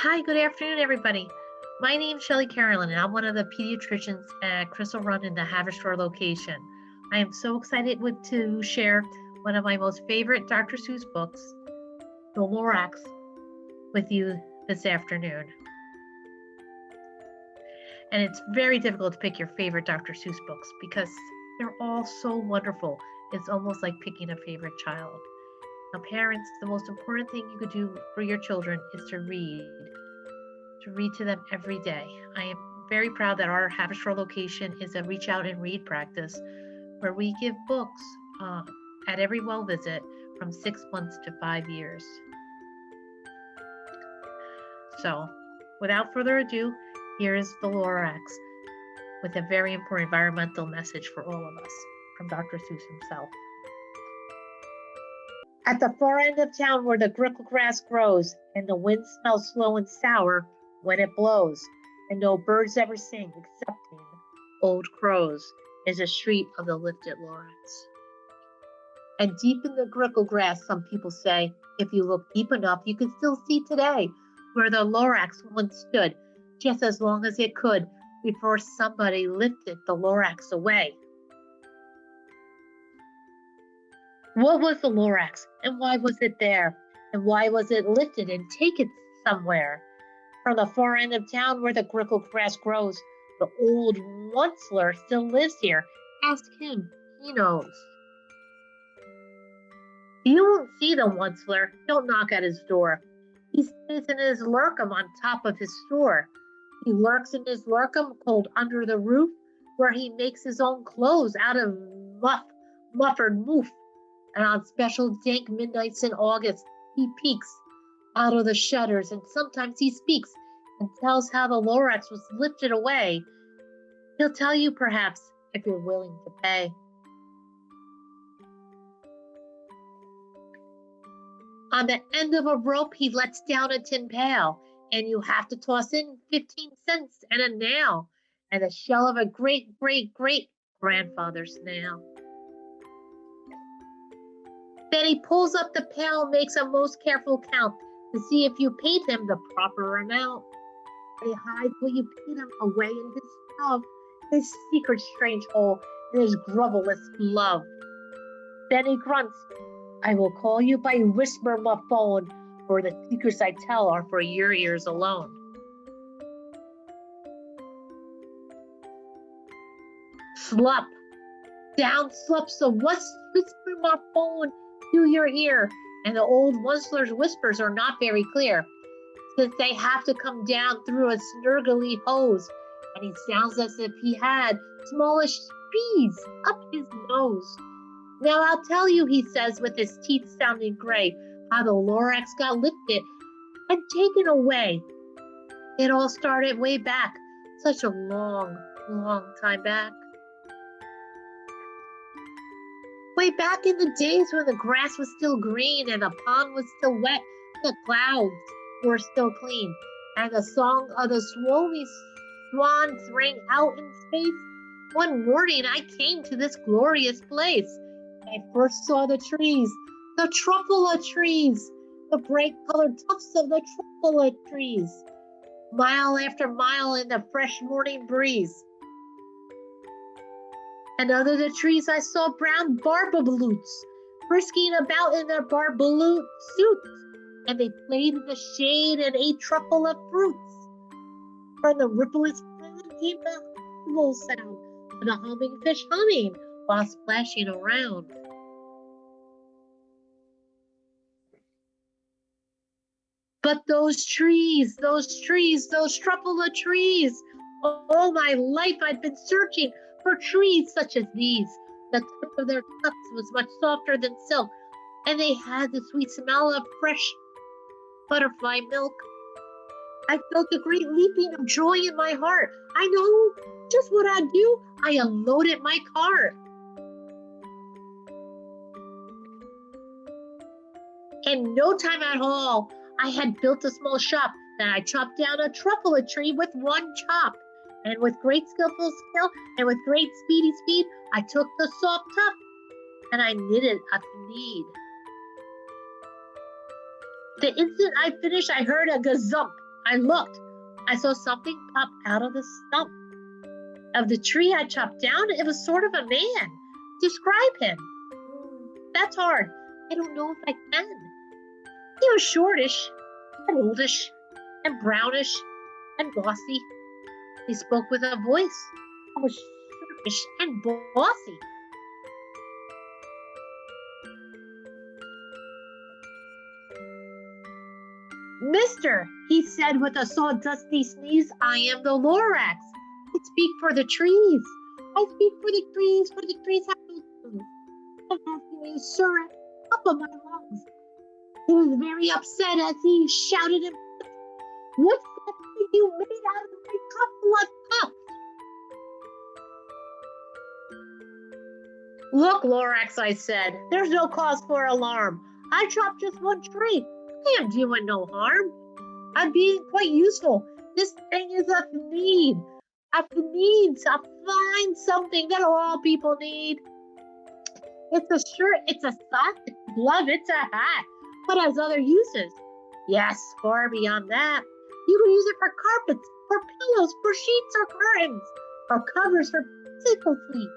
Hi, good afternoon, everybody. My name's Shelley Carolan, and I'm one of the pediatricians at Crystal Run in the Haverstraw location. I am so excited to share one of my most favorite Dr. Seuss books, The Lorax, with you this afternoon. And it's very difficult to pick your favorite Dr. Seuss books because they're all so wonderful. It's almost like picking a favorite child. Now, parents, the most important thing you could do for your children is to read to them every day. I am very proud that our Haverstraw location is a reach out and read practice where we give books at every well visit from 6 months to 5 years. So without further ado, here is the Lorax with a very important environmental message for all of us from Dr. Seuss himself. At the far end of town where the grickle grass grows and the wind smells slow and sour when it blows, and no birds ever sing excepting old crows, is a street of the lifted Lorax. And deep in the grickle grass, some people say, if you look deep enough, you can still see today where the Lorax once stood, just as long as it could before somebody lifted the Lorax away. What was the Lorax, and why was it there? And why was it lifted and taken somewhere? From the far end of town where the grickle grass grows, the old Onceler still lives here. Ask him, he knows. You won't see the Onceler. Don't knock at his door. He stays in his lurkum on top of his store. He lurks in his lurkum cold under the roof, where he makes his own clothes out of muffered moof. And on special dank midnights in August, he peeks out of the shutters, and sometimes he speaks and tells how the Lorax was lifted away. He'll tell you, perhaps, if you're willing to pay. On the end of a rope, he lets down a tin pail, and you have to toss in 15 cents and a nail, and the shell of a great-great-great-grandfather's snail. Then he pulls up the pail and makes a most careful count to see if you paid him the proper amount. And he hides what you paid him away in his stove, his secret strange hole, in his grovelless glove. Then he grunts, I will call you by whisper my phone, for the secrets I tell are for your ears alone. Slop, down slops the whisper my phone to your ear, and the old Onceler's whispers are not very clear, since they have to come down through a snurgly hose, and he sounds as if he had smallish bees up his nose. Now I'll tell you, he says with his teeth sounding gray, how the Lorax got lifted and taken away. It all started way back, such a long, long time back. Way back in the days when the grass was still green and the pond was still wet, the clouds were still clean, and the song of the Swirly Swans rang out in space. One morning I came to this glorious place. I first saw the trees, the truffula trees, the bright-colored tufts of the truffula trees, mile after mile in the fresh morning breeze. And under the trees I saw brown barbaloots frisking about in their barbaloot suits, and they played in the shade and ate truffula fruits. From the rippleless pond came the humble sound of the humming fish humming while splashing around. But those trees, those truffula trees, all my life I've been searching for trees such as these. The tip of their cups was much softer than silk, and they had the sweet smell of fresh butterfly milk. I felt a great leaping of joy in my heart. I know just what I'd do. I unloaded my cart. In no time at all, I had built a small shop. Then I chopped down a truffula tree with one chop. And with great skillful skill and with great speedy speed, I took the soft top and I knitted a need. The instant I finished, I heard a gazump, I looked. I saw something pop out of the stump of the tree I chopped down. It was sort of a man. Describe him. That's hard. I don't know if I can. He was shortish and oldish and brownish and bossy. He spoke with a voice that was sharpish and bossy. Mister, he said with a sawdusty sneeze, I am the Lorax. I speak for the trees. I speak for the trees have no lungs. I'm asking you, sir, at the top of my lungs. He was very upset as he shouted and what's that thing you made out of my couple of cups? Look, Lorax, I said, there's no cause for alarm. I chopped just one tree. I am doing no harm. I'm being quite useful. This thing is a need. A need to find something that all people need. It's a shirt, it's a sock, it's a glove, it's a hat. But has other uses. Yes, far beyond that. You can use it for carpets, for pillows, for sheets or curtains, or covers for bicycle seats.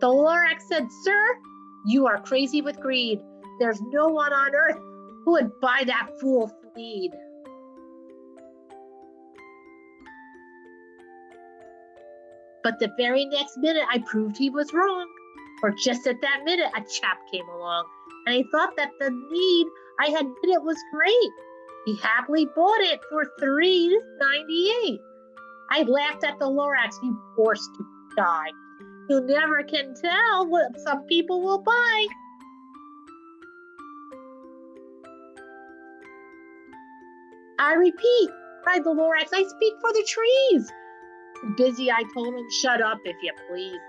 The Lorax said, sir, you are crazy with greed. There's no one on earth who would buy that fool's need. But the very next minute, I proved he was wrong. For just at that minute, a chap came along, and he thought that the need I had made it was great. He happily bought it for $3.98. I laughed at the Lorax, you forced to die. You never can tell what some people will buy. I repeat, cried the Lorax, I speak for the trees. Busy, I told him, shut up if you please.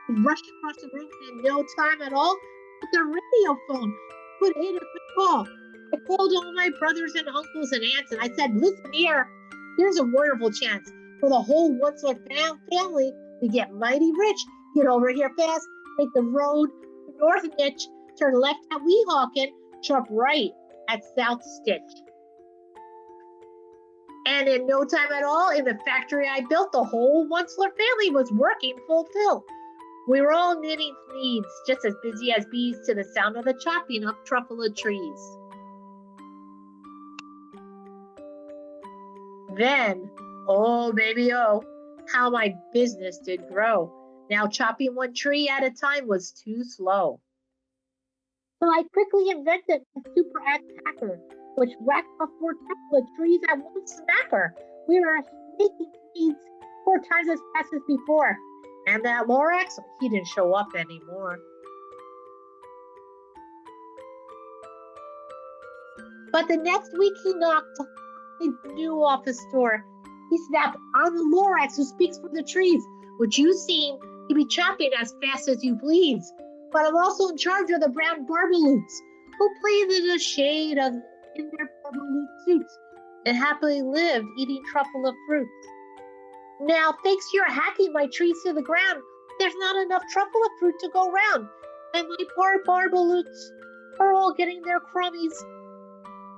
I rushed across the room in no time at all with the radio phone. Put in a quick call. I called all my brothers and uncles and aunts, and I said, listen here, here's a wonderful chance for the whole Wutzler family to get mighty rich. Get over here fast, take the road to North Ditch, turn left at Weehawken, jump right at South Stitch. And in no time at all, in the factory I built, the whole Wutzler family was working full tilt. We were all knitting needs, just as busy as bees to the sound of the chopping of truffle trees. Then, oh baby oh, how my business did grow. Now chopping one tree at a time was too slow. So I quickly invented a super attacker, which whacked off 4 truffle trees at one smacker. We were making seeds 4 times as fast as before. And that Lorax, he didn't show up anymore. But the next week he knocked on the new office door. He snapped, I'm the Lorax who speaks for the trees, which you seem to be chopping as fast as you please. But I'm also in charge of the brown barbaloots, who played in the shade of in their barbaloot suits and happily lived eating truffle of fruits. Now, thanks to your hacking my trees to the ground, there's not enough truffle of fruit to go round, and my poor barbaloots are all getting their crummies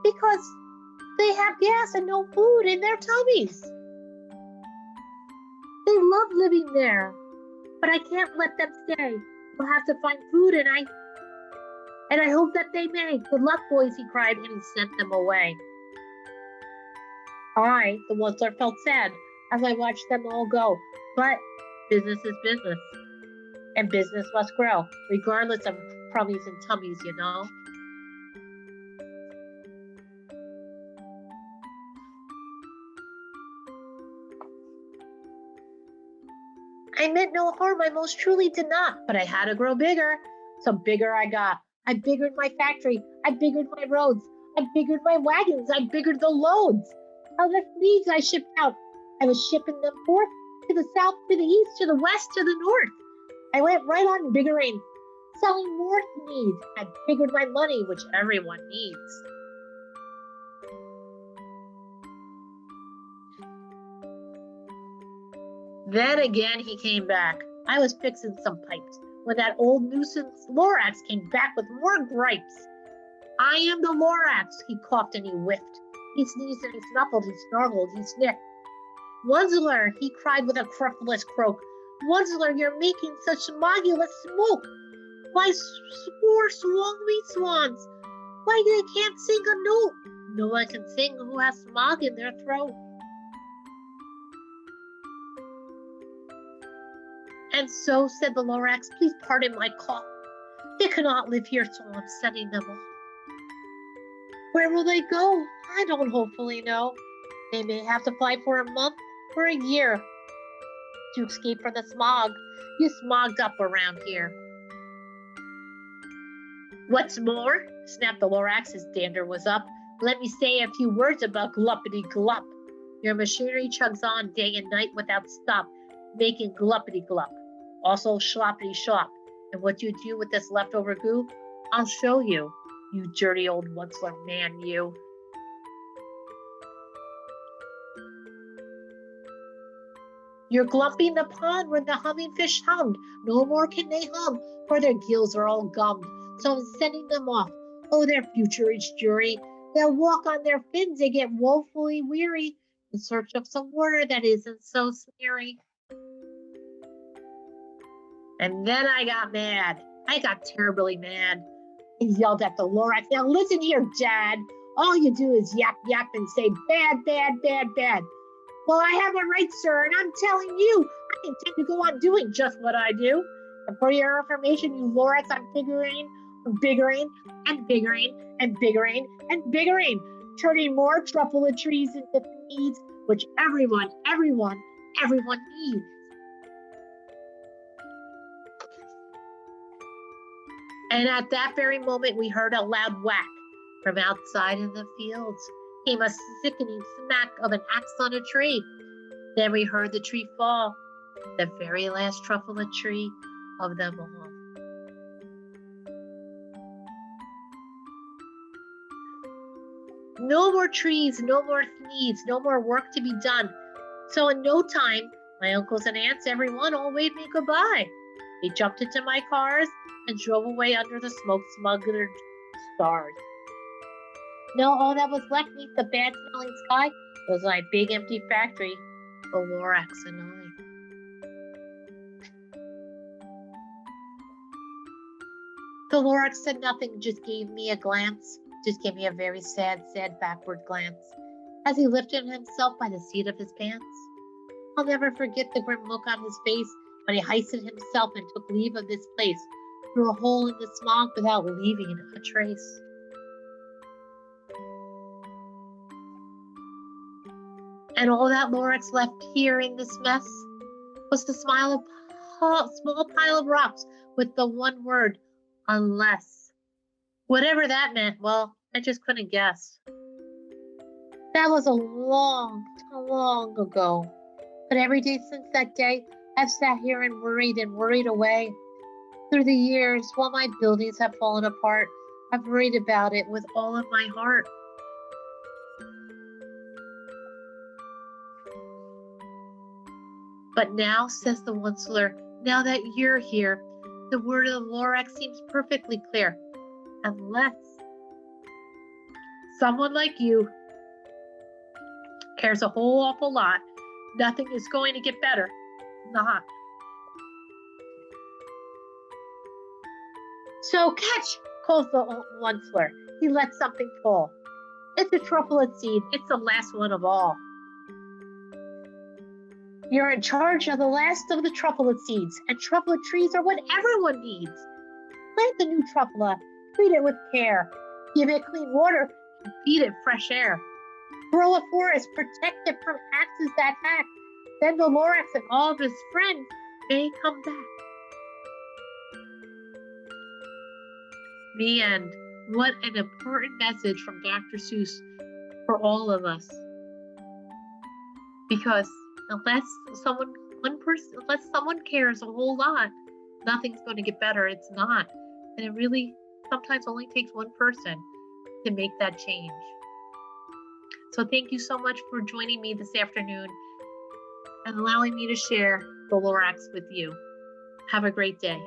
because they have gas and no food in their tummies. They love living there, but I can't let them stay. We'll have to find food, and I hope that they may. Good luck, boys, he cried, and he sent them away. I, the Wutzler, felt sad as I watched them all go, but business is business, and business must grow, regardless of crummies and tummies, you know. I meant no harm, I most truly did not, but I had to grow bigger, so bigger I got. I biggered my factory, I biggered my roads, I biggered my wagons, I biggered the loads. Other needs I shipped out. I was shipping them forth to the south, to the east, to the west, to the north. I went right on biggering, selling more needs. I biggered my money, which everyone needs. Then again he came back. I was fixing some pipes when that old nuisance Lorax came back with more gripes. I am the Lorax, he coughed and he whiffed. He sneezed and he snuffled, he snarled, he sniffed. Wunsler, he cried with a querulous croak. Wunsler, you're making such smogulous smoke. Why, Swirly Swans, why they can't sing a note? No one can sing who has smog in their throat. And so, said the Lorax, please pardon my cough. They cannot live here, so I'm sending them off. Where will they go? I don't hopefully know. They may have to fly for a month or a year to escape from the smog. You smogged up around here. What's more, snapped the Lorax as dander was up, let me say a few words about gluppity glup. Your machinery chugs on day and night without stop, making gluppity glup. Also sloppity slop. And what you do with this leftover goo, I'll show you, you dirty old Wunsler man, you. You're glumping the pond where the humming fish hummed. No more can they hum, for their gills are all gummed. So I'm sending them off. Oh, their future is jury. They'll walk on their fins and get woefully weary in search of some water that isn't so smeary. And then I got mad. I got terribly mad. I yelled at the Lorax, now listen here, Dad. All you do is yap, yap, and say bad, bad, bad, bad. Well, I have a right, sir, and I'm telling you, I intend to go on doing just what I do. And for your information, you Lorax, I'm biggering, and biggering, and biggering, and biggering, turning more truffle trees into needs, which everyone needs. And at that very moment, we heard a loud whack. From outside in the fields came a sickening smack of an axe on a tree. Then we heard the tree fall, the very last truffle tree of them all. No more trees, no more needs, no more work to be done. So in no time, my uncles and aunts, everyone, all waved me goodbye. They jumped into my cars and drove away under the smoke-smothered stars. Now all that was left beneath the bad-smelling sky was my big empty factory, the Lorax and I. The Lorax said nothing, just gave me a glance, just gave me a very sad backward glance, as he lifted himself by the seat of his pants. I'll never forget the grim look on his face when he hoisted himself and took leave of this place, through a hole in the smog without leaving a trace. And all that Lorax left here in this mess was the small pile of rocks with the one word, unless. Whatever that meant, well, I just couldn't guess. That was a long ago. But every day since that day, I've sat here and worried away. Through the years, while my buildings have fallen apart, I've worried about it with all of my heart. But now, says the Wunsler, now that you're here, the word of the Lorax seems perfectly clear. Unless someone like you cares a whole awful lot, nothing is going to get better. Not. So catch, calls the Wunsler. He lets something fall. It's a truffle seed. It's the last one of all. You're in charge of the last of the truffle seeds, and truffle trees are what everyone needs. Plant the new truffle, treat it with care, give it clean water, and feed it fresh air. Grow a forest, protect it from axes that hack. Then the Lorax and all of his friends may come back. The end. What an important message from Dr. Seuss for all of us. Because unless someone cares a whole lot, nothing's going to get better. It's not. And it really sometimes only takes one person to make that change. So thank you so much for joining me this afternoon and allowing me to share the Lorax with you. Have a great day.